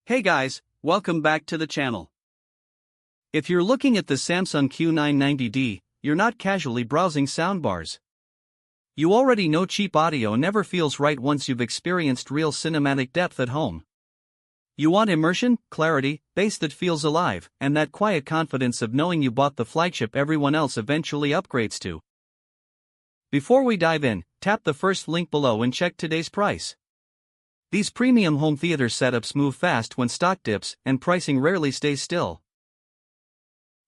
Hey guys, welcome back to the channel. If you're looking at the Samsung Q990D, you're not casually browsing soundbars. You already know cheap audio never feels right once you've experienced real cinematic depth at home. You want immersion, clarity, bass that feels alive, and that quiet confidence of knowing you bought the flagship everyone else eventually upgrades to. Before we dive in, tap the first link below and check today's price. These premium home theater setups move fast when stock dips, and pricing rarely stays still.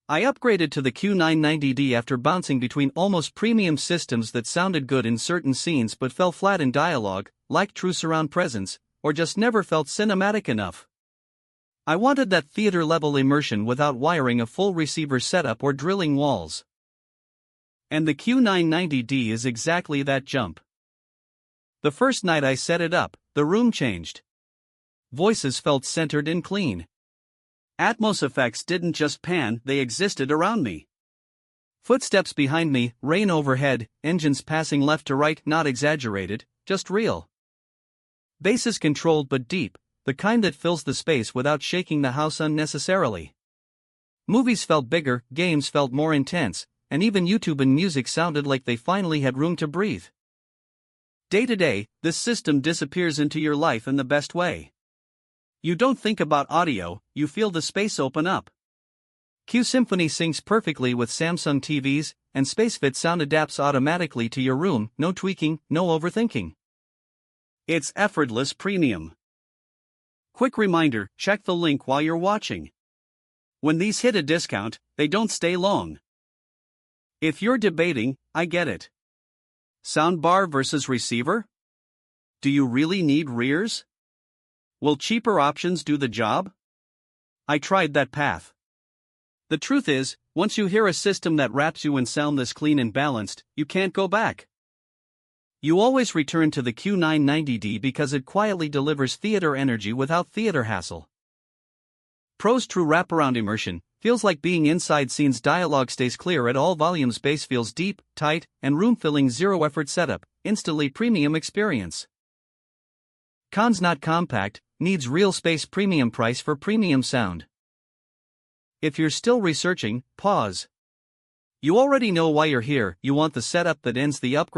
I upgraded to the Q990D after bouncing between almost premium systems that sounded good in certain scenes but fell flat in dialogue, lacked true surround presence, or just never felt cinematic enough. I wanted that theater-level immersion without wiring a full receiver setup or drilling walls. And the Q990D is exactly that jump. The first night I set it up, the room changed. Voices felt centered and clean. Atmos effects didn't just pan, they existed around me. Footsteps behind me, rain overhead, engines passing left to right, not exaggerated, just real. Bass is controlled but deep, the kind that fills the space without shaking the house unnecessarily. Movies felt bigger, games felt more intense, and even YouTube and music sounded like they finally had room to breathe. Day to day, this system disappears into your life in the best way. You don't think about audio, you feel the space open up. Q-Symphony syncs perfectly with Samsung TVs, and SpaceFit sound adapts automatically to your room, no tweaking, no overthinking. It's effortless premium. Quick reminder, check the link while you're watching. When these hit a discount, they don't stay long. If you're debating, I get it. Soundbar versus receiver? Do you really need rears? Will cheaper options do the job? I tried that path. The truth is, once you hear a system that wraps you in sound this clean and balanced, you can't go back. You always return to the Q990D because it quietly delivers theater energy without theater hassle. Pros: true wraparound immersion, feels like being inside scenes, dialogue stays clear at all volumes, bass feels deep, tight, and room-filling, zero-effort setup, instantly premium experience. Cons: not compact, needs real space, premium price for premium sound. If you're still researching, pause. You already know why you're here, you want the setup that ends the upgrade